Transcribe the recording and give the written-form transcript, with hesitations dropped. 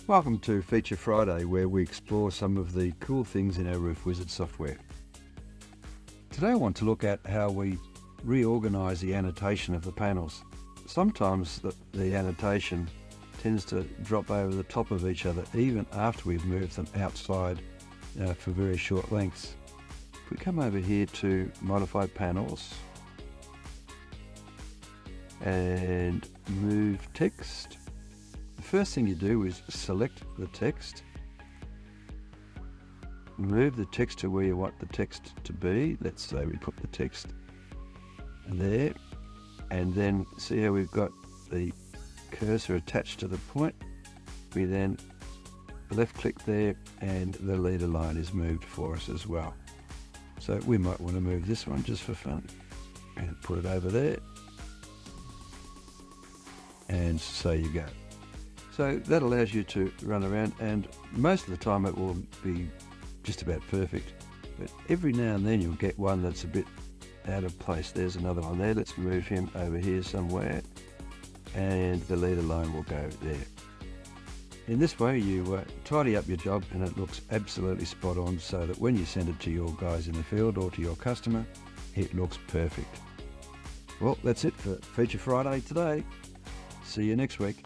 Welcome to Feature Friday, where we explore some of the cool things in our Roof Wizard software. Today I want to look at how we reorganize the annotation of the panels. Sometimes the annotation tends to drop over the top of each other even after we've moved them outside for very short lengths. If we come over here to Modify Panels and Move Text, the first thing you do is select the text, move the text to where you want the text to be. Let's say we put the text there, and then see how we've got the cursor attached to the point. We then left click there and the leader line is moved for us as well. So we might want to move this one just for fun and put it over there, and so you go. So that allows you to run around, and most of the time it will be just about perfect, but every now and then you'll get one that's a bit out of place. There's another one there. Let's move him over here somewhere, and the leader line will go there. In this way you tidy up your job and it looks absolutely spot on, so that when you send it to your guys in the field or to your customer, it looks perfect. Well, that's it for Feature Friday today. See you next week.